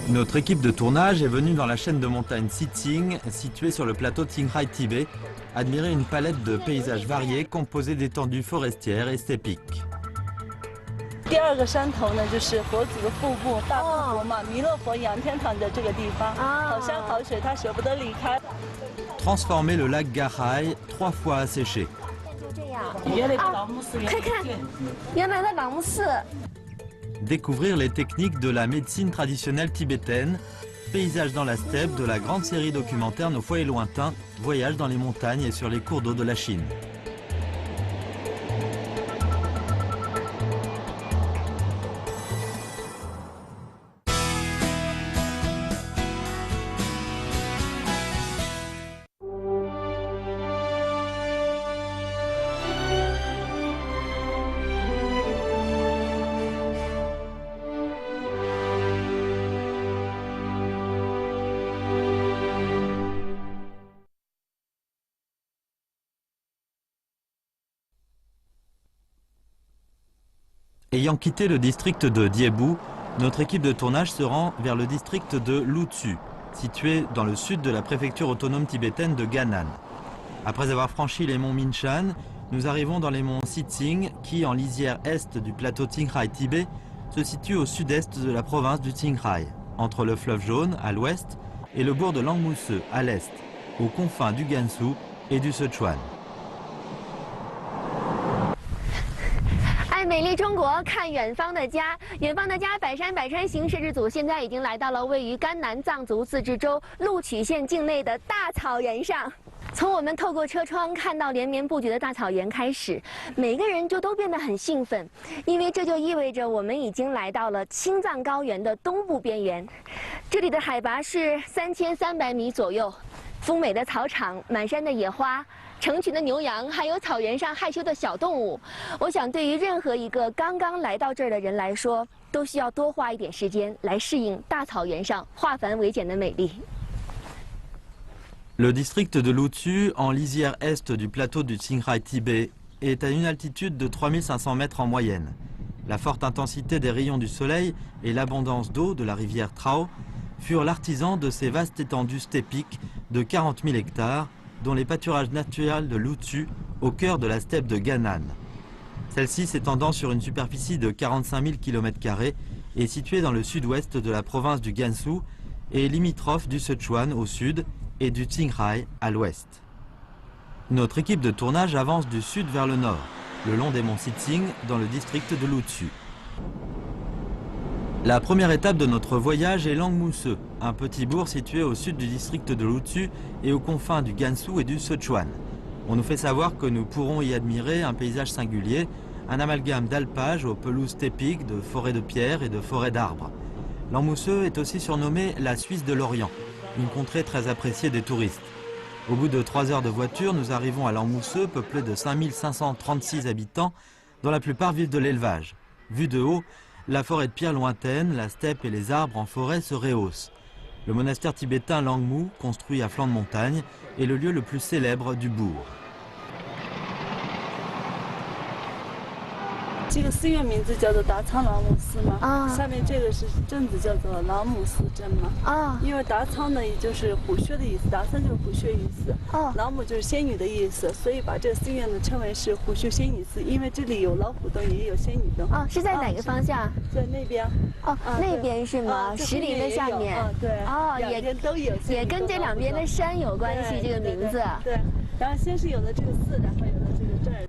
Notre équipe de tournage est venue dans la chaîne de montagnes Siting, située sur le plateau Qinghai Tibet, admirer une palette de paysages variés composés d'étendues forestières et steppiques. 第二个山头呢，就是佛祖的腹部，大腹佛嘛，弥勒佛仰天躺在这个地方，好山好水，他舍不得离开。 Transformer le lac Gahai 3 fois asséché. 看看，原来的朗木寺。 Découvrir les techniques de la médecine traditionnelle tibétaine, paysages dans la steppe de la grande série documentaire Nos foyers lointains, voyages dans les montagnes et sur les cours d'eau de la Chine. Ayant quitté le district de Diebu, notre équipe de tournage se rend vers le district de Lutsu, situé dans le sud de la préfecture autonome tibétaine de Gannan. Après avoir franchi les monts Minshan, nous arrivons dans les monts Siting qui, en lisière est du plateau Qinghai Tibet, se situent au sud-est de la province du Qinghai, entre le fleuve Jaune à l'ouest et le bourg de Langmuse à l'est, aux confins du Gansu et du Sichuan. 爱美丽中国，看远方的家。远方的家，百山百川行摄制组现在已经来到了位于甘南藏族自治州鹿曲县境内的大草原上。从我们透过车窗看到连绵不绝的大草原开始，每个人就都变得很兴奋，因为这就意味着我们已经来到了青藏高原的东部边缘。这里的海拔是3300米左右，丰美的草场，满山的野花。 成群的牛羊，还有草原上害羞的小动物，我想对于任何一个刚刚来到这儿的人来说，都需要多花一点时间来适应大草原上化繁为简的美丽。Le district de Lutsu, en lisière est du plateau du Qinghai Tibet, est à une altitude de 3500 mètres en moyenne. La forte intensité des rayons du soleil et l'abondance d'eau de la rivière Trao furent l'artisan de ces vastes étendues steppiques de 40 000 hectares, dont les pâturages naturels de Lutsu, au cœur de la steppe de Gannan. Celle-ci s'étendant sur une superficie de 45 000 km² est située dans le sud-ouest de la province du Gansu et limitrophe du Sichuan au sud et du Qinghai à l'ouest. Notre équipe de tournage avance du sud vers le nord, le long des monts Siting dans le district de Lutsu. La première étape de notre voyage est Langmuse, un petit bourg situé au sud du district de Lutsu et aux confins du Gansu et du Sichuan. On nous fait savoir que nous pourrons y admirer un paysage singulier, un amalgame d'alpages aux pelouses steppiques, de forêts de pierres et de forêts d'arbres. Langmuse est aussi surnommée la Suisse de l'Orient, une contrée très appréciée des touristes. Au bout de 3 heures de voiture, nous arrivons à Langmuse, peuplé de 5536 habitants, dont la plupart vivent de l'élevage. Vu de haut, la forêt de pierre lointaine, la steppe et les arbres en forêt se rehaussent. Le monastère tibétain Langmu, construit à flanc de montagne, est le lieu le plus célèbre du bourg. 这个寺院名字叫做达仓朗姆寺嘛，下面这个是镇子叫做朗姆寺镇嘛，因为达仓呢也就是虎穴的意思，达仓就是虎穴意思，朗姆就是仙女的意思，所以把这个寺院呢称为是虎穴仙女寺，因为这里有老虎灯，也有仙女灯。是在哪个方向？在那边。那边是吗？石林的下面。对。也都有。也跟这两边的山有关系，这个名字。对。然后先是有了这个寺，然后有了这个镇的。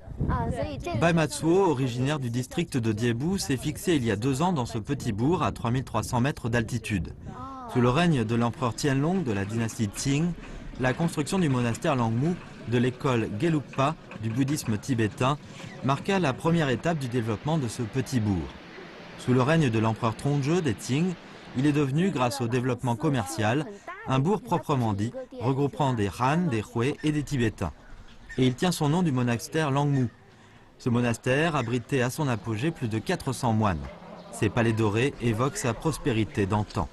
Bai Matsuo, originaire du district de Diebu, s'est fixé il y a 2 ans dans ce petit bourg à 3300 mètres d'altitude. Sous le règne de l'empereur Tianlong de la dynastie Qing, la construction du monastère Langmu, de l'école Gelugpa du bouddhisme tibétain, marqua la première étape du développement de ce petit bourg. Sous le règne de l'empereur Tongzhe des Qing, il est devenu, grâce au développement commercial, un bourg proprement dit, regroupant des Han, des Hui et des Tibétains. Et il tient son nom du monastère Langmu. Ce monastère abritait à son apogée plus de 400 moines. Ses palais dorés évoquent sa prospérité d'antan.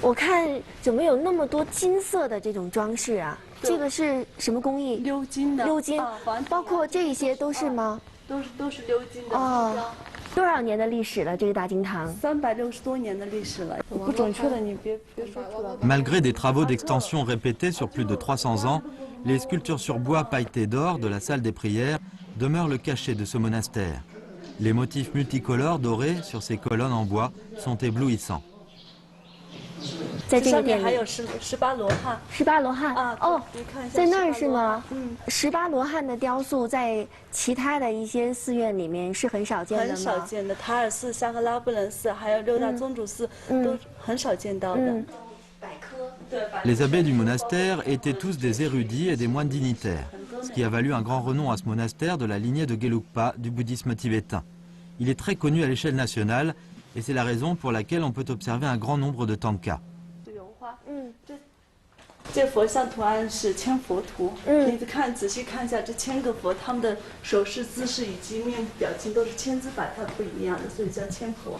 我看怎么有那么多金色的这种装饰啊？这个是什么工艺？鎏金的。鎏金，包括这些都是吗？都是鎏金的。多少年的历史了？这个大经堂360多年的历史了，不准确的你别说出来。Malgré des travaux d'extension répétés sur plus de 300 ans, les sculptures sur bois pailletées d'or de la salle des prières demeurent le cachet de ce monastère. Les motifs multicolores dorés sur ces colonnes en bois sont éblouissants. 在这个店里还有18罗汉。18罗汉啊，哦，在那儿是吗？嗯，18罗汉的雕塑在其他的一些寺院里面是很少见的吗？很少见的，塔尔寺、香格拉布伦寺，还有六大宗主寺都很少见到的。Les abbés du monastère étaient tous des érudits et des moines dignitaires, ce qui a valu un grand renom à ce monastère de la lignée de Gelugpa du bouddhisme tibétain. Il est très connu à l'échelle nationale et c'est la raison pour laquelle on peut observer un grand nombre de tankas. 这佛像图案是千佛图，你仔细看一下，这1000个佛，他们的手势、姿势以及面部表情都是千姿百态不一样的，所以叫千佛。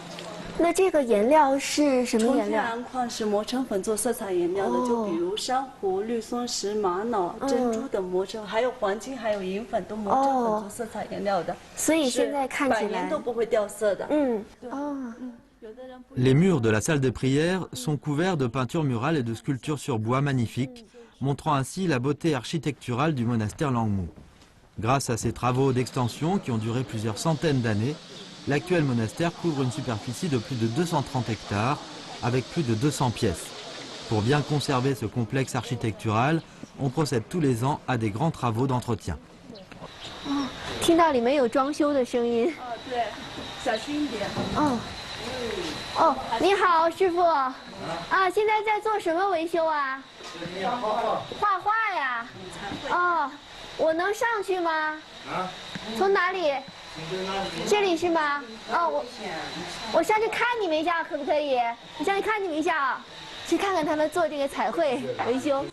那这个颜料是什么颜料？纯天然矿石磨成粉做色彩颜料的，就比如珊瑚、绿松石、玛瑙、珍珠等磨成，还有黄金、还有银粉都磨成粉做色彩颜料的。所以现在看起来100年都不会掉色的。Les murs de la salle des prières sont couverts de peintures murales et de sculptures sur bois magnifiques, montrant ainsi la beauté architecturale du monastère Langmu. Grâce à ces travaux d'extension qui ont duré plusieurs centaines d'années, l'actuel monastère couvre une superficie de plus de 230 hectares, avec plus de 200 pièces. Pour bien conserver ce complexe architectural, on procède tous les ans à des grands travaux d'entretien. 听到里面有装修的声音。对，小心一点。哦，你好，师傅。啊，现在在做什么维修啊？画画呀。哦，我能上去吗？啊？从哪里？这里是吗？哦，我上去看你们一下，可不可以？我上去看你们一下，去看看他们做这个彩绘维修。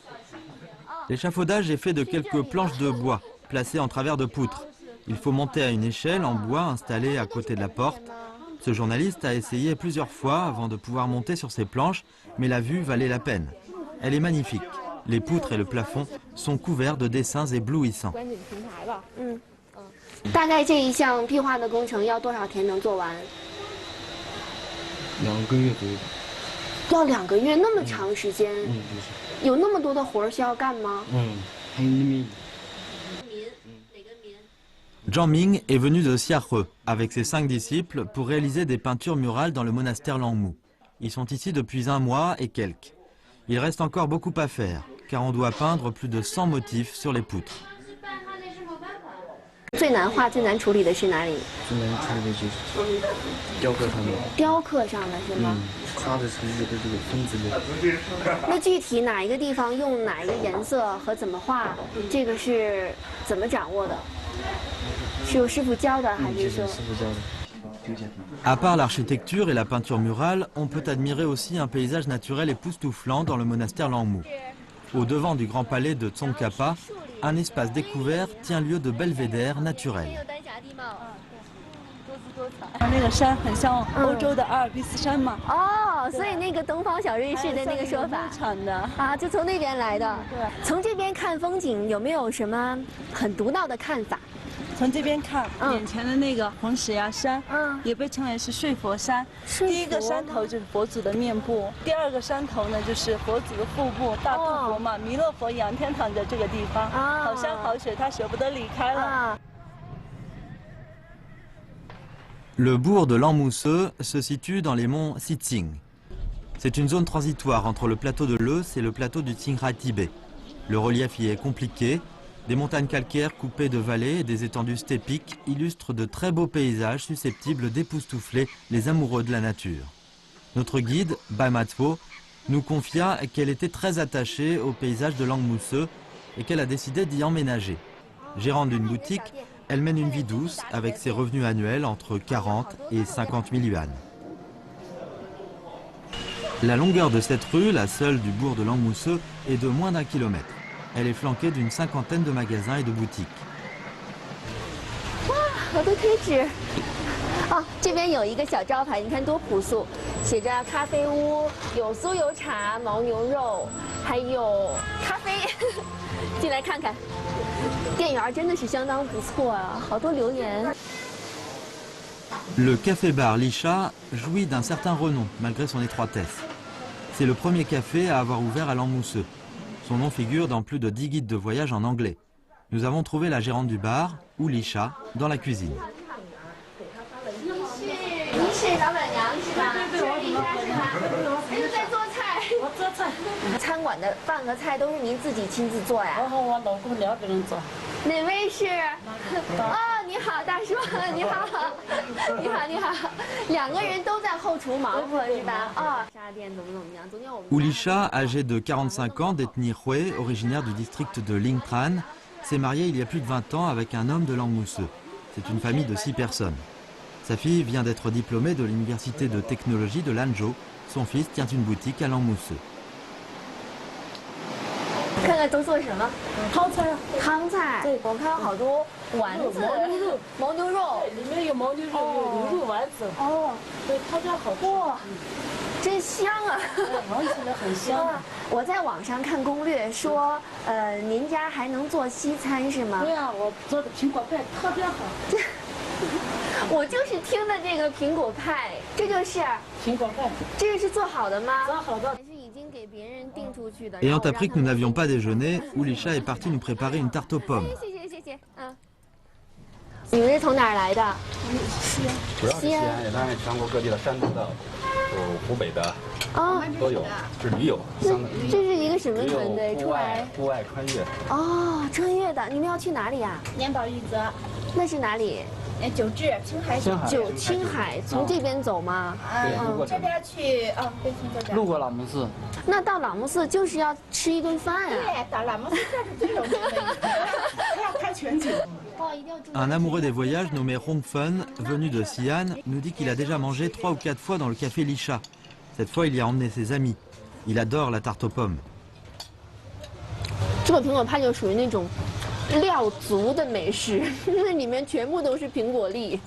L'échafaudage est fait de quelques planches de bois placées en travers de poutres. Il faut monter à une échelle en bois installée à côté de la porte. Ce journaliste a essayé plusieurs fois avant de pouvoir monter sur ces planches, mais la vue valait la peine. Elle est magnifique. Les poutres et le plafond sont couverts de dessins éblouissants. 大概这一项壁画的工程要多少天能做完？2个月左右。要2个月，那么长时间？有那么多的活儿需要干吗？还有那么。 Zhang Ming est venu de Xiahe avec ses 5 disciples pour réaliser des peintures murales dans le monastère Langmu. Ils sont ici depuis 1 mois et quelques. Il reste encore beaucoup à faire, car on doit peindre plus de 100 motifs sur les poutres. 最难画、最难处理的是哪里？最难处理的就是雕刻上面。雕刻上的是吗？刷的是这个分子的。那具体哪一个地方用哪一个颜色和怎么画，这个是怎么掌握的？ 是有师傅教的还是说？ À part l'architecture et la peinture murale, on peut admirer aussi un paysage naturel époustouflant dans le monastère Langmu. Au devant du grand palais de Tsongkhapa, un espace découvert tient lieu de belvédère naturel. 那个山很像欧洲的阿尔卑斯山嘛。哦，所以那个东方小瑞士的那个说法啊，就从那边来的。对，从这边看风景有没有什么很独到的看法？ 从这边看，眼前的那个红石崖山，也被称为是睡佛山。第一个山头就是佛祖的面部，第2个山头呢就是佛祖的腹部，大肚佛嘛，弥勒佛仰天躺在这个地方，好山好水，他舍不得离开了。Le bourg de Langmu-se se situe dans les monts Sitsing. C'est une zone transitoire entre le plateau de Leus et le plateau du Tsinghai Tibet. Le relief y est compliqué. Des montagnes calcaires coupées de vallées et des étendues steppiques illustrent de très beaux paysages susceptibles d'époustoufler les amoureux de la nature. Notre guide, Bai Matpo, nous confia qu'elle était très attachée au paysage de Langmu-se et qu'elle a décidé d'y emménager. Gérante d'une boutique, elle mène une vie douce avec ses revenus annuels entre 40 et 50 000 yuan. La longueur de cette rue, la seule du bourg de Langmu-se, est de moins d'1 kilomètre. Elle est flanquée d'une 50aine de magasins et de boutiques. 哇，好多贴纸！哦，这边有一个小招牌，你看多朴素，写着咖啡屋，有酥有茶、牦牛肉，还有咖啡。进来看看，店员真的是相当不错啊，好多留言。Le café-bar Lisha jouit d'un certain renom malgré son étroitesse. C'est le premier café à avoir ouvert à Lanmousseux. Son nom figure dans plus de 10 guides de voyage en anglais. Nous avons trouvé la gérante du bar, ou Lisha, dans la cuisine. Oulisha, âgé de 45 ans, d'ethnie Hue, originaire du district de Lingtran, s'est marié il y a plus de 20 ans avec un homme de Lanmousseux. C'est une famille de 6 personnes. Sa fille vient d'être diplômée de l'université de technologie de Lanzhou. Son fils tient une boutique à Lanmousseux. 看看都做什么？汤菜。汤菜。对，我看到好多丸子。牦牛肉。里面有牦牛肉，有牛肉丸子。哦。对，他家好吃。哇，真香啊！闻起来很香。我在网上看攻略说，您家还能做西餐是吗？对啊，我做的苹果派特别好。我就是听的这个苹果派，这就是苹果派。这个是做好的吗？做好的。 Ayant appris que nous n'avions pas déjeuné, Oulisha est parti nous préparer une tarte aux pommes. 你们是从哪儿来的？主要是西安，也当然全国各地的，山东的，有湖北的，都有，是驴友。这是一个什么团队？户外穿越。哦，穿越的，你们要去哪里呀？年保玉泽。那是哪里？九治，青海。青海，从这边走吗？这边去对，从这边。路过朗木寺。那到朗木寺就是要吃一顿饭啊？对，到朗木寺这是最有名的。还要拍全景。 Un amoureux des voyages nommé Rongfen, venu de Xi'an, nous dit qu'il a déjà mangé 3 ou 4 fois dans le café Lisha. Cette fois, il y a emmené ses amis. Il adore la tarte aux pommes. 这个苹果派就属于那种料足的美食，那里面全部都是苹果粒。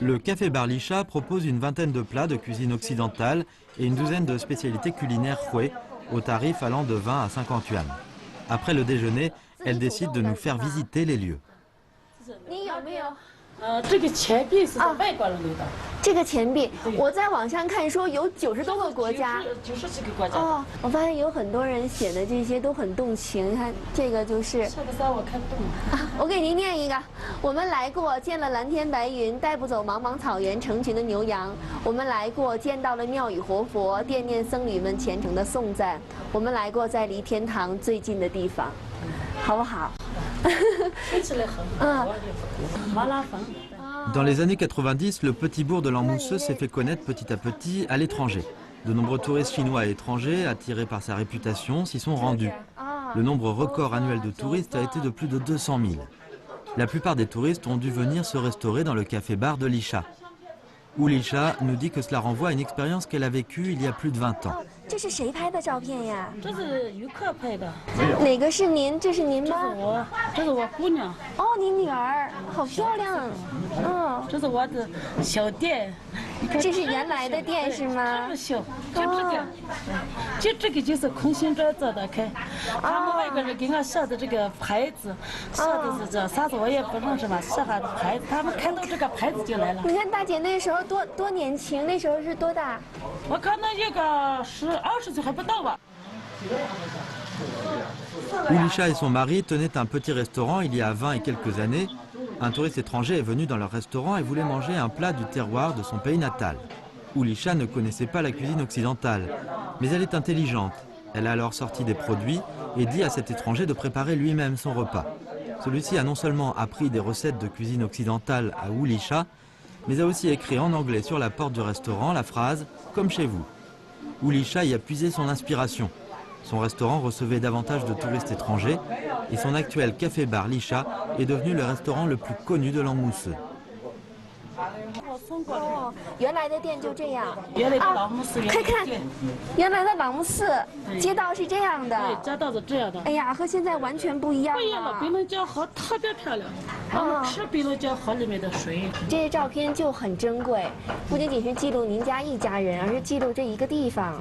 Le café bar Lisha propose une vingtaine de plats de cuisine occidentale et une douzaine de spécialités culinaires Hue, au tarif allant de 20 à 50 yuan. Après le déjeuner, elle décide de nous faire visiter les lieux. 你有没有？这个钱币是外国人留的。这个钱币，我在网上看说有90多个国家。90几个国家。哦，我发现有很多人写的这些都很动情。看这个就是。下个山我看动了。我给您念一个：我们来过，见了蓝天白云，带不走茫茫草原成群的牛羊。我们来过，见到了庙宇活佛，惦念僧侣们虔诚的颂赞。我们来过，在离天堂最近的地方，好不好？ Dans les années 90, le petit bourg de Lanmousseux s'est fait connaître petit à petit à l'étranger. De nombreux touristes chinois et étrangers, attirés par sa réputation, s'y sont rendus. Le nombre record annuel de touristes a été de plus de 200 000. La plupart des touristes ont dû venir se restaurer dans le café-bar de Lisha. Oulisha nous dit que cela renvoie à une expérience qu'elle a vécue il y a plus de 20 ans. 这是谁拍的照片呀？这是游客拍的。哪个是您？这是您吗？这是我姑娘。哦，你女儿，好漂亮。嗯。这是我的小店。这是原来的店是吗？这么小，就这个，就这个就是空心砖做的开。他们外国人给俺设的这个牌子，设的是这啥子我也不认识嘛，设下的牌子，他们看到这个牌子就来了。你看大姐那时候多年轻，那时候是多大？我可能一个20岁还不到吧。 Oulisha et son mari tenaient un petit restaurant il y a 20 et quelques années. Un touriste étranger est venu dans leur restaurant et voulait manger un plat du terroir de son pays natal. Oulisha ne connaissait pas la cuisine occidentale, mais elle est intelligente. Elle a alors sorti des produits et dit à cet étranger de préparer lui-même son repas. Celui-ci a non seulement appris des recettes de cuisine occidentale à Oulisha, mais a aussi écrit en anglais sur la porte du restaurant la phrase « Comme chez vous ». Oulisha y a puisé son inspiration. Son restaurant recevait davantage de touristes étrangers et son actuel café-bar Lisha est devenu le restaurant le plus connu de Lanmousseux. 哦，原来的店就这样。原来的朗木寺，快看，原来的朗木寺街道是这样的。对，街道是这样的。哎呀，和现在完全不一样了。不一样了，比人家好，特别漂亮。我们吃比人家好里面的水。这些照片就很珍贵，不仅仅是记录您家一家人，而是记录这一个地方。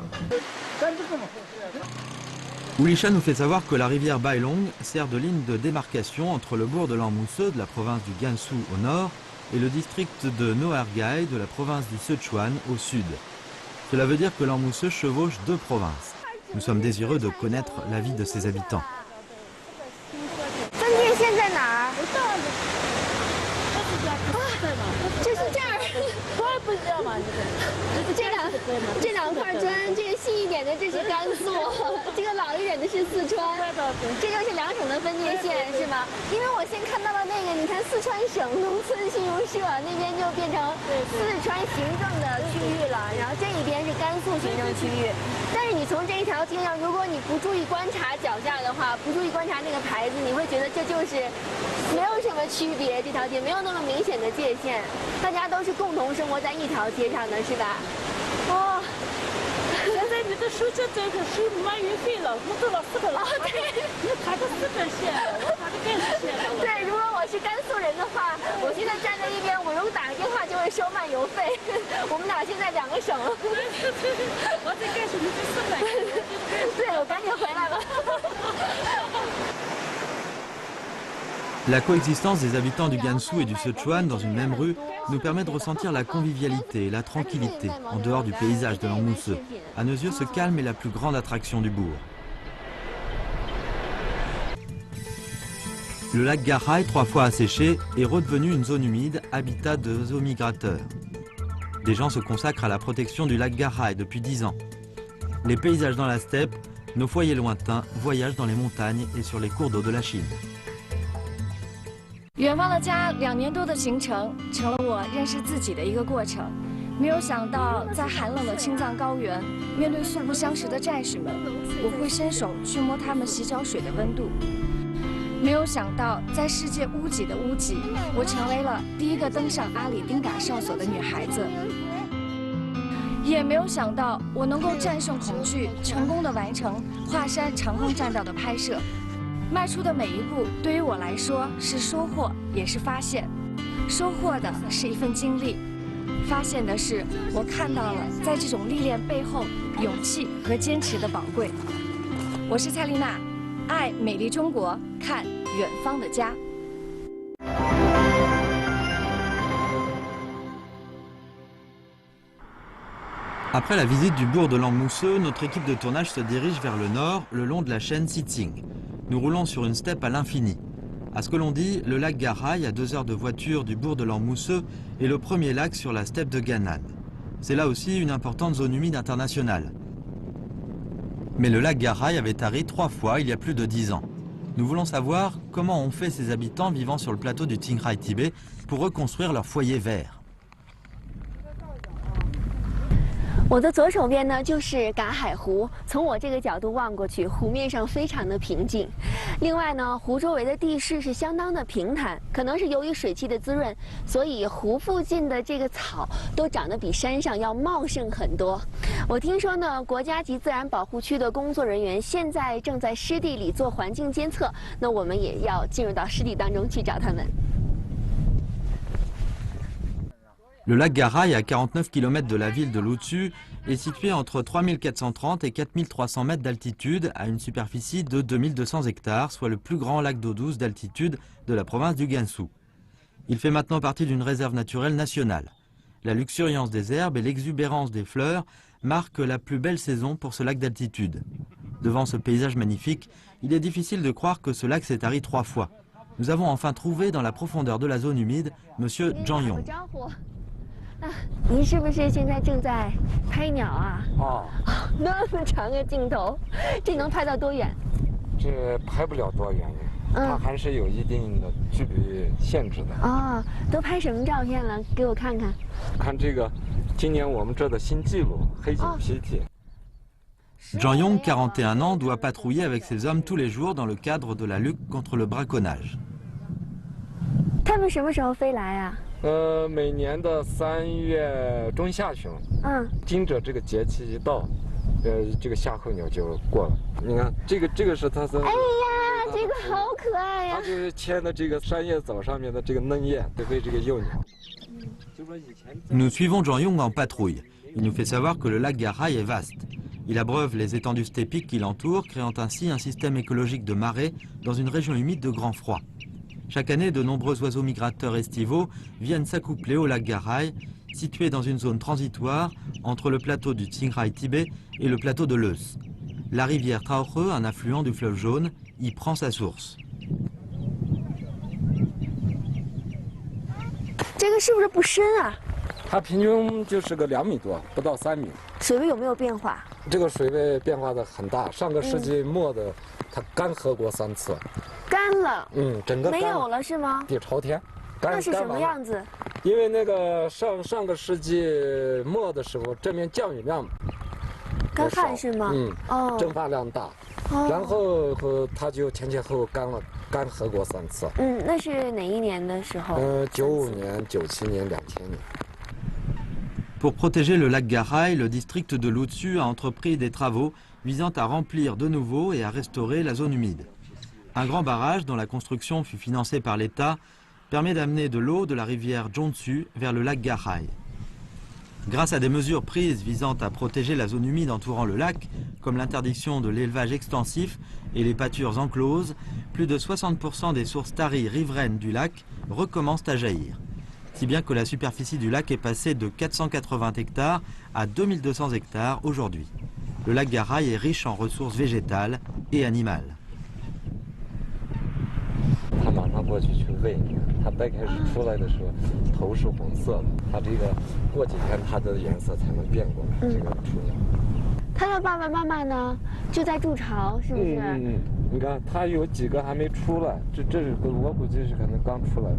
Oulisha nous fait savoir que la rivière Bailong sert de ligne de démarcation entre le bourg de Lanmousseux, de la province du Gansu au nord, et le district de Noargai de la province du Sichuan au sud. Cela veut dire que l'Anmousseux chevauche deux provinces. Nous sommes désireux de connaître la vie de ses habitants. La coexistence des habitants du Gansu et du Sichuan dans une même rue nous permet de ressentir la convivialité et la tranquillité en dehors du paysage de l'Anmousseux. À nos yeux, ce calme est la plus grande attraction du bourg. Le lac Garai, 3 fois asséché, est redevenu une zone humide, habitat de zoomigrateurs. Des gens se consacrent à la protection du lac Garai depuis 10 ans. Les paysages dans la steppe, nos foyers lointains voyagent dans les montagnes et sur les cours d'eau de la Chine. 远方的家2年多的行程，成了我认识自己的一个过程。没有想到，在寒冷的青藏高原，面对素不相识的战士们，我会伸手去摸他们洗脚水的温度。没有想到，在世界屋脊的屋脊，我成为了第一个登上阿里丁嘎哨所的女孩子。也没有想到，我能够战胜恐惧，成功的完成华山长空栈道的拍摄。 迈出的每一步，对于我来说是收获，也是发现。收获的是一份经历，发现的是我看到了在这种历练背后勇气和坚持的宝贵。我是蔡丽娜，爱美丽中国，看远方的家。 Après la visite du bourg de l'Anmousseux, notre équipe de tournage se dirige vers le nord, le long de la chaîne Sitsing. Nous roulons sur une steppe à l'infini. À ce que l'on dit, le lac Garai, à 2 heures de voiture du bourg de l'Anmousseux, est le premier lac sur la steppe de Gannan. C'est là aussi une importante zone humide internationale. Mais le lac Garai avait tari 3 fois il y a plus de 10 ans. Nous voulons savoir comment ont fait ces habitants vivant sur le plateau du Qinghai Tibet pour reconstruire leur foyer vert. 我的左手边呢就是嘎海湖，从我这个角度望过去，湖面上非常的平静。另外呢，湖周围的地势是相当的平坦，可能是由于水汽的滋润，所以湖附近的这个草都长得比山上要茂盛很多。我听说呢，国家级自然保护区的工作人员现在正在湿地里做环境监测，那我们也要进入到湿地当中去找他们。 Le lac Garai, à 49 km de la ville de Lutsu, est situé entre 3430 et 4300 mètres d'altitude, à une superficie de 2200 hectares, soit le plus grand lac d'eau douce d'altitude de la province du Gansu. Il fait maintenant partie d'une réserve naturelle nationale. La luxuriance des herbes et l'exubérance des fleurs marquent la plus belle saison pour ce lac d'altitude. Devant ce paysage magnifique, il est difficile de croire que ce lac s'est tari 3 fois. Nous avons enfin trouvé dans la profondeur de la zone humide Monsieur Zhang Yong. 您是不是现在正在拍鸟啊？哦，那么长个镜头，这能拍到多远？这拍不了多远，它还是有一定的距离限制的。哦，都拍什么照片了？给我看看。看这个，今年我们这的新纪录，黑颈皮体。Zhang Yong, 41 ans, doit patrouiller avec ses hommes tous les jours dans le cadre de la lutte contre le braconnage. 他们什么时候飞来啊？ 每年的3月中下旬，惊蛰这个节气一到，这个夏候鸟就过了。你看，这个是它的。哎呀，这个好可爱呀！它就是牵的这个山叶藻上面的这个嫩叶，得喂这个幼鸟。Nous suivons Zhang Yong en patrouille. Il nous fait savoir que le lac Garai est vaste. Il abreuve les étendues steppiques qui l'entourent, créant ainsi un système écologique de marais dans une région humide de grand froid. Chaque année, de nombreux oiseaux migrateurs estivaux viennent s'accoupler au lac Garai, situé dans une zone transitoire entre le plateau du Chiang Rai-Tibet et le plateau de Leus. La rivière Traorhe, un affluent du fleuve Jaune, y prend sa source. 这个是不是不深啊？它平均就是个2米多，不到3米。水位有没有变化？这个水位变化的很大，上个世纪末的，它干涸过3次。干了。整个没有了是吗？底朝天。那是什么样子？因为那个上个世纪末的时候，这边降雨量干旱是吗？蒸发量大，然后它就前后干涸过3次。那是哪一年的时候？95年、97年、2000年。 Pour protéger le lac Garai, le district de Lutsu a entrepris des travaux visant à remplir de nouveau et à restaurer la zone humide. Un grand barrage dont la construction fut financée par l'État permet d'amener de l'eau de la rivière Jongsu vers le lac Garai. Grâce à des mesures prises visant à protéger la zone humide entourant le lac, comme l'interdiction de l'élevage extensif et les pâtures encloses, plus de 60% des sources taries riveraines du lac recommencent à jaillir. Si bien que la superficie du lac est passée de 480 hectares à 2200 hectares aujourd'hui. Le lac Garai est riche en ressources végétales et animales. 它马上过去喂，它掰开始出来的时候，头是红色的，它这个过几天它的颜色才能变过来，这个雏鸟。它的爸爸妈妈呢，就在筑巢，是不是？你看，它有几个还没出来，这是我估计是可能刚出来的。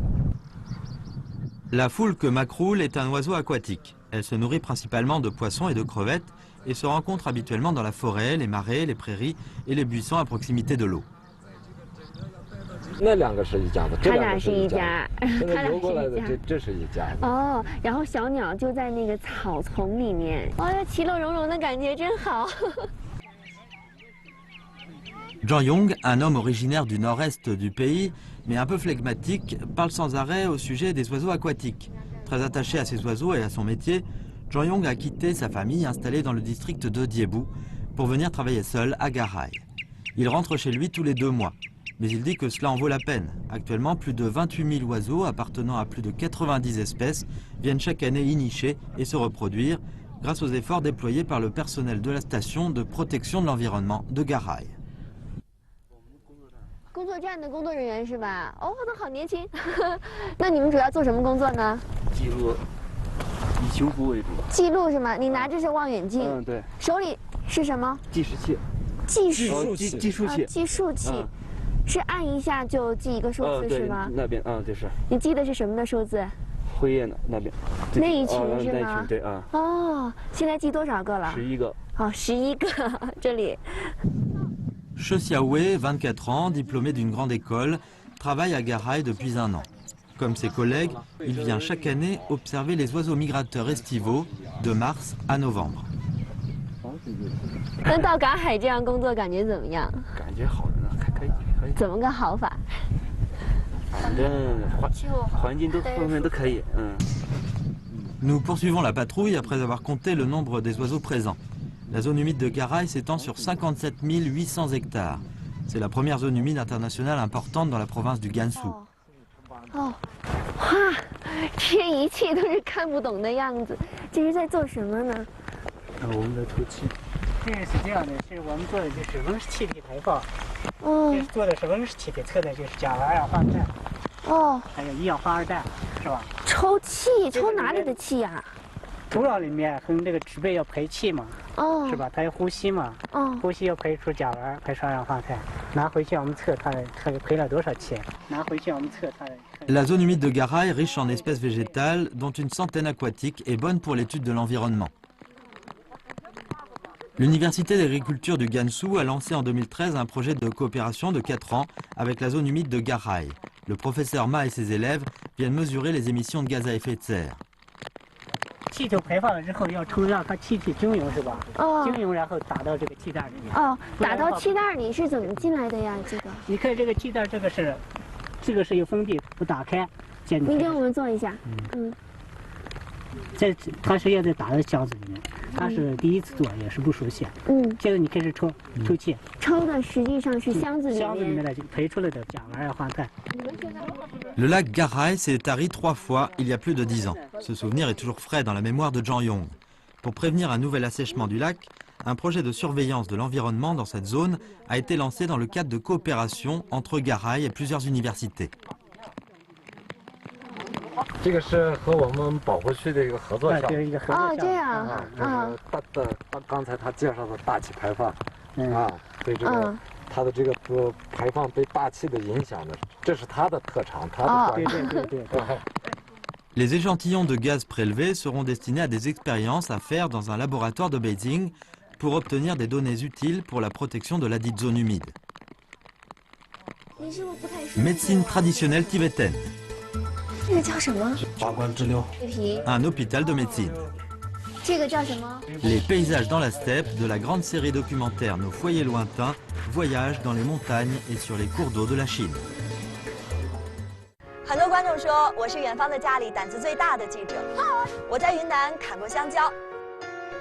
La foulque macroule est un oiseau aquatique. Elle se nourrit principalement de poissons et de crevettes et se rencontre habituellement dans la forêt, les marais, les prairies et les buissons à proximité de l'eau. 那2个是一家的，他俩是一家，他游过来的这是一家。哦，然后小鸟就在那个草丛里面，哇，其乐融融的感觉真好。Zhang Yong, un homme originaire du nord-est du pays, mais un peu flegmatique, parle sans arrêt au sujet des oiseaux aquatiques. Très attaché à ses oiseaux et à son métier, Zhang Yong a quitté sa famille installée dans le district de Diebu pour venir travailler seul à Garai. Il rentre chez lui tous les 2 mois, mais il dit que cela en vaut la peine. Actuellement, plus de 28 000 oiseaux appartenant à plus de 90 espèces viennent chaque année y nicher et se reproduire grâce aux efforts déployés par le personnel de la station de protection de l'environnement de Garai. 工作站的工作人员是吧？哦，都好年轻。那你们主要做什么工作呢？记录，以修复为主。记录是吗？你拿着是望远镜。对。手里是什么？计时器。计时器。计数器。计数器。是按一下就记一个数字是吗？那边对是。你记的是什么的数字？灰雁的那边。那一群是吗？那一群对啊。哦，现在记多少个了？11个。哦，11个，这里。 Che Xiaowei, 24 ans, diplômé d'une grande école, travaille à Garai depuis 1 an. Comme ses collègues, il vient chaque année observer les oiseaux migrateurs estivaux de mars à novembre. 那到赶海这样工作感觉怎么样？感觉好着呢，还可以。怎么个好法？反正环境都方面都可以。Nous poursuivons la patrouille après avoir compté le nombre des oiseaux présents. La zone humide de Garai s'étend sur 57 800 hectares. C'est la première zone humide internationale importante dans la province du Gansu. 哦，哇，这一切都是看不懂的样子，这是在做什么呢？我们在抽气。这是这样的，是我们做的就是温室气体排放。嗯。做的是温室气体，测的就是甲烷、二氧化碳。哦。还有一氧化二氮，是吧？抽气，抽哪里的气呀？ 土壤里面跟这个植被要排气嘛，是吧？它要呼吸嘛，呼吸要排出甲烷，排出二氧化碳，拿回去我们测它排了多少气，拿回去我们测它。La zone humide de Garai, riche en espèces végétales, dont une centaine aquatiques, est bonne pour l'étude de l'environnement. L'Université d'agriculture du Gansu a lancé en 2013 un projet de coopération de 4 ans avec la zone humide de Garai. Le professeur Ma et ses élèves viennent mesurer les émissions de gaz à effet de serre. 气体排放了之后要抽让它气体均匀是吧？均匀然后打到这个气袋里面。哦，打到气袋里是怎么进来的呀？这个？你看这个气袋，这个是有封闭，不打开。你给我们做一下。它是要再打到箱子里面。他是第一次做，也是不熟悉。接着你开始抽气。抽的实际上是箱子里面的排出来的甲烷呀、化碳。Le lac Garai s'est tari 3 fois il y a plus de 10 ans. Ce souvenir est toujours frais dans la mémoire de Zhang Yong. Pour prévenir un nouvel assèchement du lac, un projet de surveillance de l'environnement dans cette zone a été lancé dans le cadre de coopération entre Garai et plusieurs universités. 这个是和我们保护区的一个合作项目。哦，这样啊。刚才他介绍的大气排放啊，对这个它的这个排放对大气的影响的，这是它的特长，它的专业。Les échantillons de gaz prélevés seront destinés à des expériences à faire dans un laboratoire de Beijing pour obtenir des données utiles pour la protection de ladite zone humide. Médecine traditionnelle tibétaine. Un hôpital de médecine. Les paysages dans la steppe de la grande série documentaire Nos foyers lointains voyagent dans les montagnes et sur les cours d'eau de la Chine. 很多观众说我是远方的家里胆子最大的记者。我在云南砍过香蕉，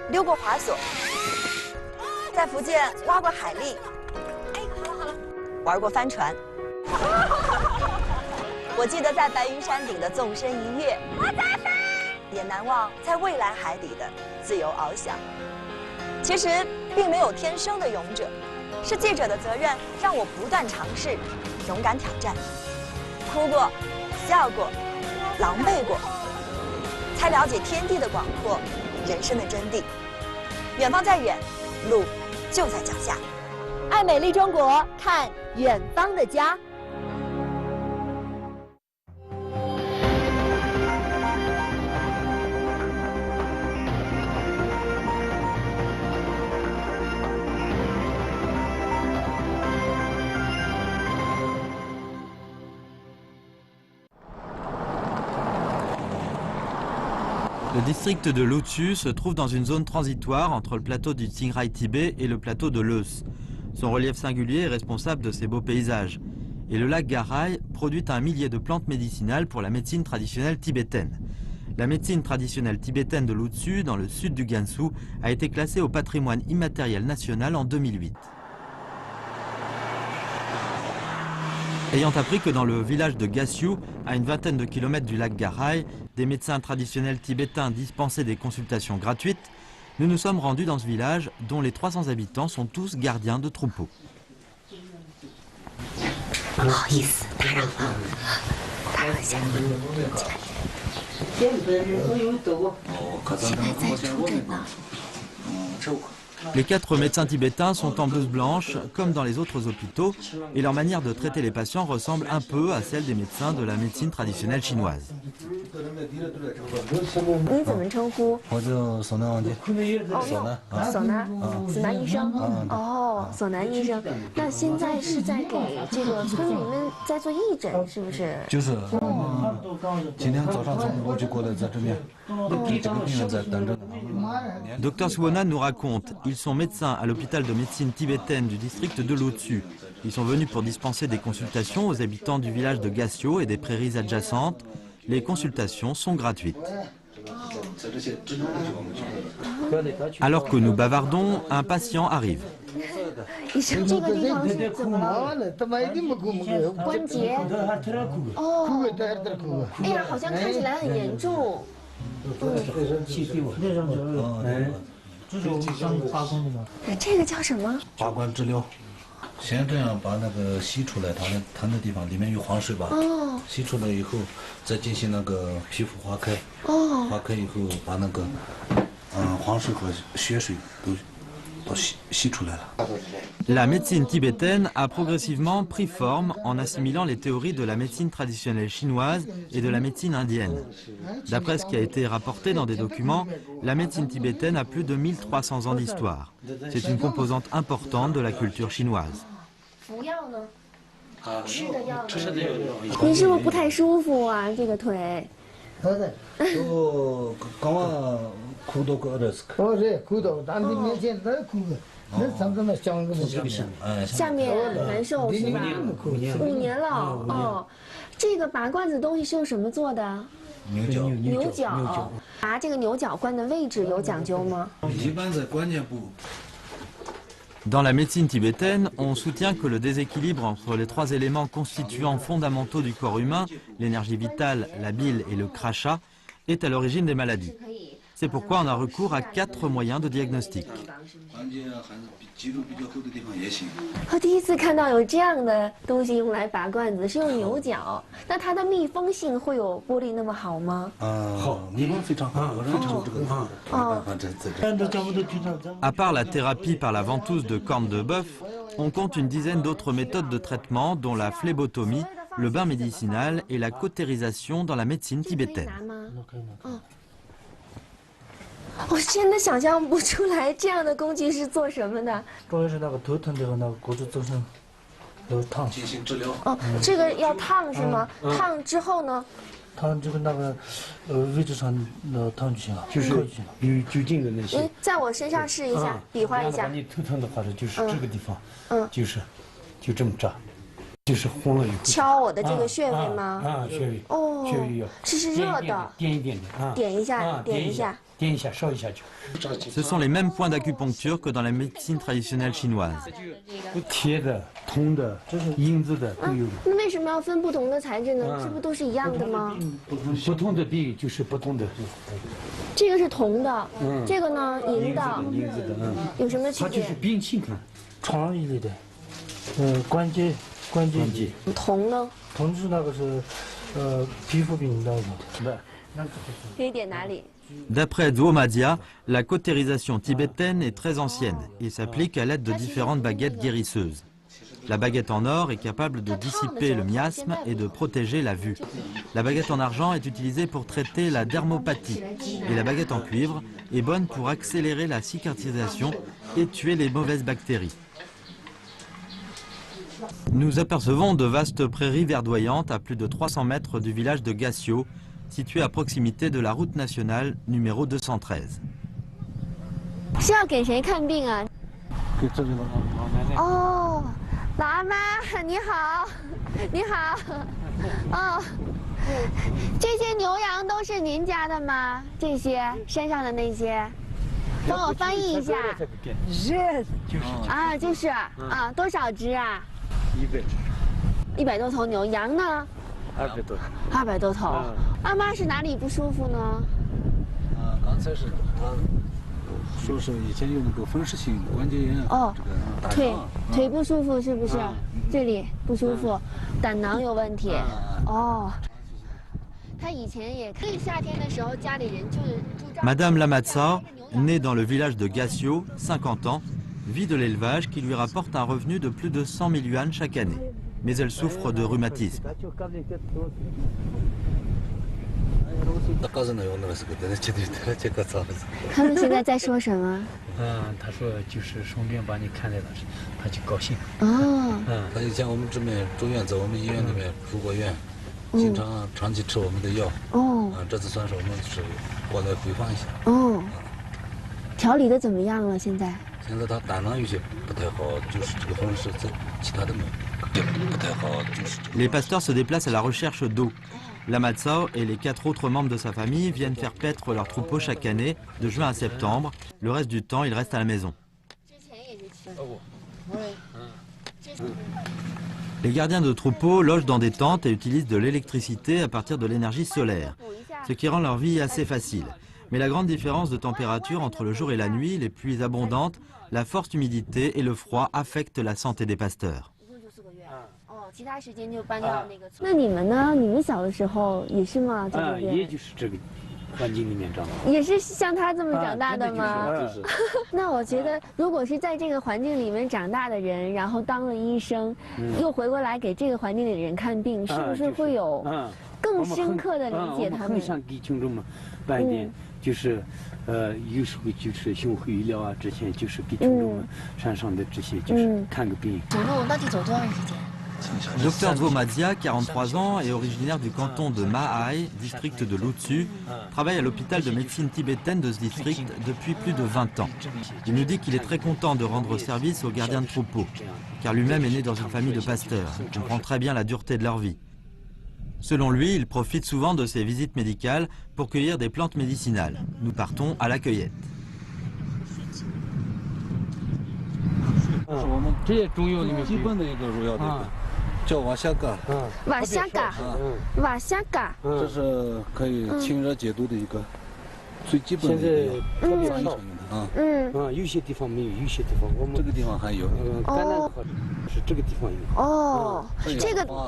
溜过滑索，在福建挖过海蛎，玩过帆船。我记得在白云山顶的纵身一跃，也难忘在蔚蓝海底的自由翱翔。其实并没有天生的勇者，是记者的责任让我不断尝试，勇敢挑战，哭过。 笑过，狼狈过，才了解天地的广阔，人生的真谛。远方再远，路就在脚下。爱美丽中国，看远方的家。 Le district de Lutsu se trouve dans une zone transitoire entre le plateau du Tsingrai Tibet et le plateau de Leus. Son relief singulier est responsable de ces beaux paysages. Et le lac Garai produit un millier de plantes médicinales pour la médecine traditionnelle tibétaine. La médecine traditionnelle tibétaine de Lutsu, dans le sud du Gansu, a été classée au patrimoine immatériel national en 2008. Ayant appris que dans le village de Gasyu, à une vingtaine de kilomètres du lac Garai, des médecins traditionnels tibétains dispensaient des consultations gratuites, nous nous sommes rendus dans ce village dont les 300 habitants sont tous gardiens de troupeaux. Les 4 médecins tibétains sont en blouse blanche, comme dans les autres hôpitaux, et leur manière de traiter les patients ressemble un peu à celle des médecins de la médecine traditionnelle chinoise. Dr Suona nous raconte, ils sont médecins à l'hôpital de médecine tibétaine du district de Lutsu. Ils sont venus pour dispenser des consultations aux habitants du village de Gasyo et des prairies adjacentes. Les consultations sont gratuites. Alors que nous bavardons, un patient arrive. La médecine tibétaine a progressivement pris forme en assimilant les théories de la médecine traditionnelle chinoise et de la médecine indienne. D'après ce qui a été rapporté dans des documents, la médecine tibétaine a plus de 1300 ans d'histoire. C'est une composante importante de la culture chinoise. 牛角啊，这个牛角冠的位置有讲究吗？ Dans la médecine tibétaine, on soutient que le déséquilibre entre les trois éléments constituants fondamentaux du corps humain, l'énergie vitale, la bile et le krasha, est à l'origine des maladies. C'est pourquoi on a recours à 4 moyens de diagnostic. 我第一次看到有这样的东西用来拔罐子，是用牛角。那它的密封性会有玻璃那么好吗？好，密封非常好，À part la thérapie par la ventouse de corne de bœuf, on compte une dizaine d'autres méthodes de traitement, dont la phlébotomie, le bain médicinal et la cautérisation dans la médecine tibétaine. 我真的想象不出来这样的工具是做什么的。主要是那个头疼的和那个骨质增生，有烫进行治疗。哦，这个要烫是吗？烫之后呢？烫这个那个位置上烫就行了，就是有就近的那些。您在我身上试一下，比划一下。你头疼的话呢，就是这个地方，就这么扎。 就是轰了以后，敲我的这个穴位吗？穴位。哦，穴位要是热的，点一点的啊，点一下，点一下，点一下，烧一下就。Ce sont les mêmes points d'acupuncture que dans la médecine traditionnelle chinoise. 铁的、铜的、银子的都有。那为什么要分不同的材质呢？是不是都是一样的吗？不同的币就是不同的。这个是铜的，这个呢银的。银子的，有什么区别？它就是兵器看，床一类的，关节肌。铜呢？铜是那个是，皮肤病那个。可以点哪里？ D'après Duomadia, la cautérisation tibétaine est très ancienne et s'applique à l'aide de différentes baguettes guérisseuses. La baguette en or est capable de dissiper le miasme et de protéger la vue. La baguette en argent est utilisée pour traiter la dermopathie et la baguette en cuivre est bonne pour accélérer la cicatrisation et tuer les mauvaises bactéries. Nous apercevons de vastes prairies verdoyantes à plus de 300 mètres du village de Gassio, situé à proximité de la route nationale numéro 213. 是要给谁看病啊？给这里的老奶奶。哦，老阿妈，你好，你好。哦，这些牛羊都是您家的吗？这些山上的那些，帮我翻译一下。是，就是啊，就是啊，多少只啊？100 多头牛，羊呢？200多。200多头。阿妈是哪里不舒服呢？刚才是他说是以前有那个风湿性关节炎。哦，腿不舒服是不是？这里不舒服，胆囊有问题。哦，他以前也可以夏天的时候家里人就是住这儿。Madame Lamatsao, née dans le village de Gassio, 50 ans, vit de l'élevage qui lui rapporte un revenu de plus de 100 000 yuan chaque année. Mais elle souffre de rhumatisme. 他们现在在说什么？他说就是顺便把你看来了，他就高兴。哦。他以前我们这边住院，在我们医院里面住过院，经常长期吃我们的药。哦。这次算是我们是过来回访一下。哦。调理的怎么样了？现在？现在他胆囊有些不太好，就是这个风湿，其他的没有。 Les pasteurs se déplacent à la recherche d'eau. Lamatsao et les 4 autres membres de sa famille viennent faire paître leurs troupeaux chaque année, de juin à septembre. Le reste du temps, ils restent à la maison. Les gardiens de troupeaux logent dans des tentes et utilisent de l'électricité à partir de l'énergie solaire, ce qui rend leur vie assez facile. Mais la grande différence de température entre le jour et la nuit, les pluies abondantes, la forte humidité et le froid affectent la santé des pasteurs. 其他时间就搬到那个。那你们呢？你们小的时候也是吗？在这边？也就是这个环境里面长大。也是像他这么长大的吗？那我觉得，如果是在这个环境里面长大的人，然后当了医生，又回过来给这个环境里的人看病，是不是会有更深刻的理解他们？很想给群众们办一点，就是有时候就是巡回医疗啊，之前就是给群众们山上的这些就是看个病。走路到底走多长时间？ Dr Duomadia, 43 ans, est originaire du canton de Mahai, district de Lutsu, travaille à l'hôpital de médecine tibétaine de ce district depuis plus de 20 ans. Il nous dit qu'il est très content de rendre service aux gardiens de troupeaux, car lui-même est né dans une famille de pasteurs. Il comprend très bien la dureté de leur vie. Selon lui, il profite souvent de ses visites médicales pour cueillir des plantes médicinales. Nous partons à la cueillette. 是我们这些中药里面基本的一个入药的，叫瓦夏嘎。瓦夏嘎，瓦夏嘎，这是可以清热解毒的一个最基本的一个药。特别少嗯，有些地方没有，有些地方我们这个地方还有。甘南科是这个地方有。哦，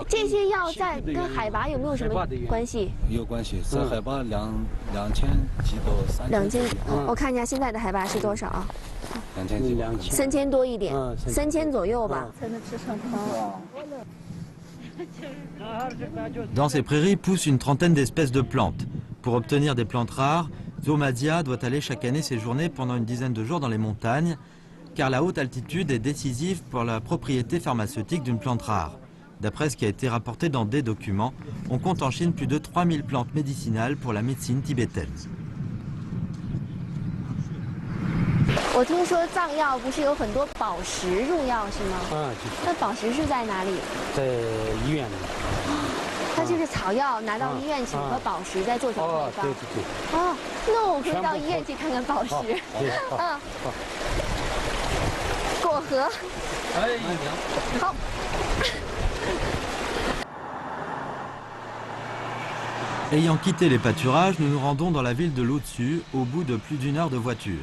这些药在跟海拔有没有什么关系？有关系，在海拔2000几到3000。我看一下现在的海拔是多少啊？2000几，3000多一点，3000左右吧。才能吃上汤。 Dans ces prairies poussent une trentaine d'espèces de plantes. Pour obtenir des plantes rares, Zomadia doit aller chaque année séjourner pendant une dizaine de jours dans les montagnes, car la haute altitude est décisive pour la propriété pharmaceutique d'une plante rare. D'après ce qui a été rapporté dans des documents, on compte en Chine plus de 3000 plantes médicinales pour la médecine tibétaine. 我听说藏药不是有很多宝石入药是吗？那宝石是在哪里？在医院里。它就是草药拿到医院去和宝石再做成配方。对对对。哦，那我可以到医院去看看宝石。嗯。果核。哎，好。 Ayant quitté les pâturages, nous nous rendons dans la ville de Lutsu, au bout de plus d'1 heure de voiture.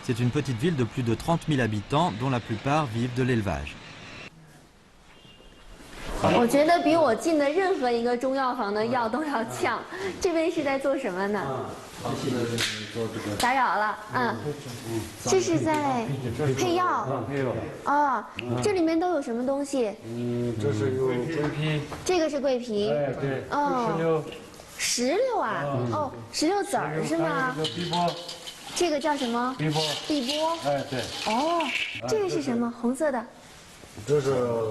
C'est une petite ville de plus de 30 000 habitants, dont la plupart vivent de l'élevage. 我觉得比我进的任何一个中药房的药都要呛。这边是在做什么呢？打扰了，这是在配药。哦，这里面都有什么东西？这是有桂皮。这个是桂皮。哎，对。哦。石榴啊？哦，石榴籽儿是吗？这个碧波。 这个叫什么？碧波。碧波。哎，对。哦，这个是什么？红色的。这是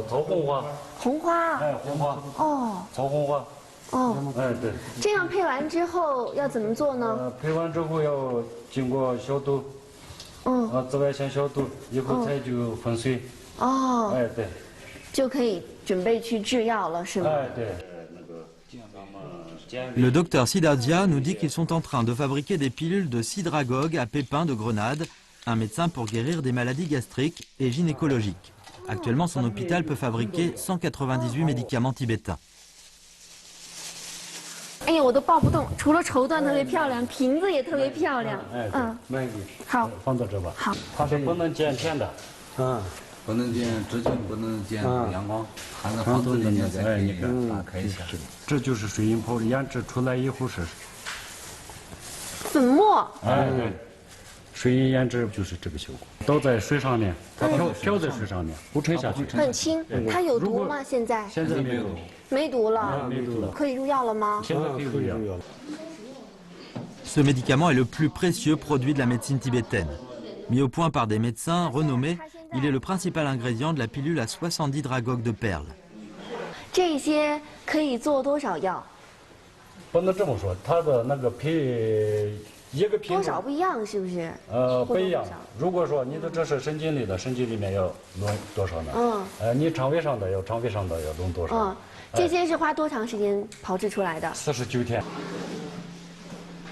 草红花。红花。哎，红花。哦。草红花。哦。哎，对。这样配完之后要怎么做呢？配完之后要经过消毒。紫外线消毒，以后才就粉碎。哦。哎，对。就可以准备去制药了，是吗？哎，对。 Le docteur Sidadia nous dit qu'ils sont en train de fabriquer des pilules de Sidragogue à Pépin de Grenade, un médecin pour guérir des maladies gastriques et gynécologiques. Actuellement, son hôpital peut fabriquer 198 médicaments tibétains. 哎呀，我都抱不动，除了绸缎特别漂亮，瓶子也特别漂亮。好，放到这吧。好，它是不能见天的，不能见直径，不能见阳光，含在房子里面才可以打开一下。这就是水银泡的研制出来以后是粉末。哎，对，水银研制就是这个效果。倒在水上面，它漂在水上面，不沉下去。很轻，它有毒吗？现在？现在没有，没毒了。没毒了。可以入药了吗？现在可以入药。Ce médicament est le plus précieux produit de la médecine tibétaine. Mis au point par des médecins renommés, il est le principal ingrédient de la pilule à 70 dragogues de perles. 这些可以做多少药？不能这么说，它的那个一个品多少不一样，是不是？不一样。如果说你的这是神经里的，神经里面要弄多少呢？你肠胃上的要肠胃上的要弄多少？这些是花多长时间炮制出来的？49天。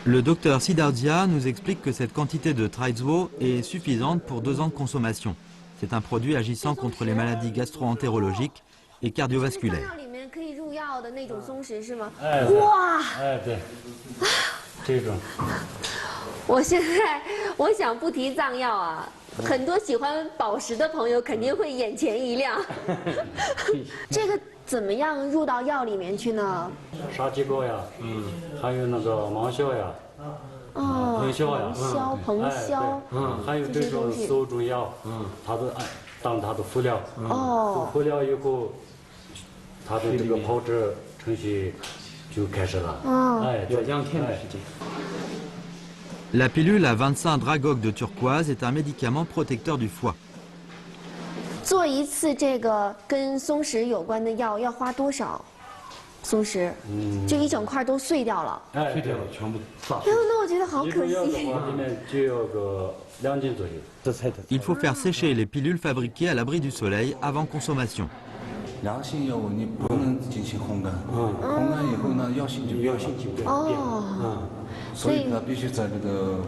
Le docteur Sidardia nous explique que cette quantité de Traizuo est suffisante pour 2 ans de consommation. C'est un produit agissant contre les maladies gastro-entérologiques et cardiovasculaires. 可以入药的那种松石是吗？哇！哎，对，这种。我现在我想不提藏药啊，很多喜欢宝石的朋友肯定会眼前一亮。这个怎么样入到药里面去呢？沙棘膏呀，还有那个芒硝呀，硼硝呀，硼硝，还有这种所有中药，它的当它的辅料，辅料以后，它的这个炮制程序就开始了，哎，要2天的时间。 La pilule à 25 dragogues de turquoise est un médicament protecteur du foie. 做一次这个跟松石有关的药要花多少？松石，就一整块都碎掉了。哎，碎掉了，全部炸。哎呦，那我觉得好可惜。里面就要个2斤左右。Il faut faire sécher les pilules fabriquées à l'abri du soleil avant consommation. 良性药物你不能能进行烘干。烘干以后呢，药性就变。所以它必须在这个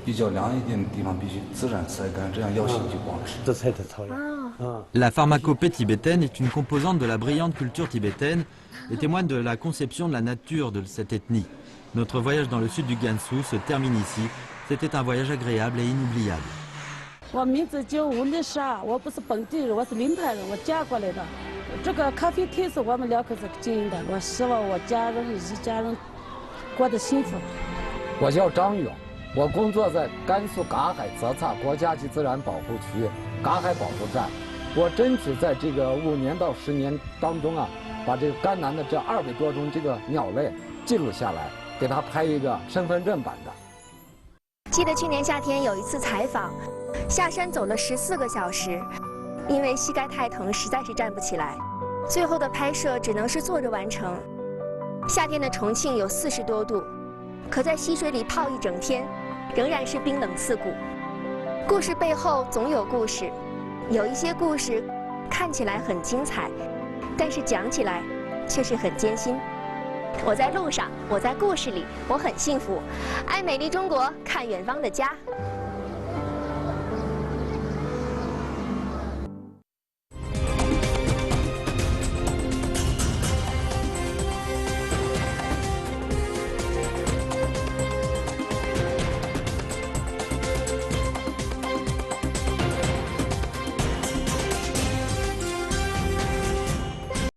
比较凉一点的地方必须自然晒干，这样药性就保持。这才得草药。La pharmacopée tibétaine est une composante de la brillante culture tibétaine et témoigne de la conception de la nature de cette ethnie. Notre voyage dans le sud du Gansu se termine ici. C'était un voyage agréable et inoubliable. 我名字叫吴丽莎，我不是本地人，我是临台人，我嫁过来的。这个咖啡厅是我们2口子经营的，我希望我家人一家人过得幸福。我叫张勇，我工作在甘肃嘎海泽萨国家级自然保护区嘎海保护站。我争取在这个5年到10年当中啊，把这个甘南的这200多种这个鸟类记录下来，给它拍一个身份证版的。记得去年夏天有一次采访，下山走了14个小时，因为膝盖太疼，实在是站不起来。最后的拍摄只能是坐着完成。夏天的重庆有40多度，可在溪水里泡一整天，仍然是冰冷刺骨。故事背后总有故事，有一些故事看起来很精彩，但是讲起来却是很艰辛。我在路上，我在故事里，我很幸福。爱美丽中国，看远方的家。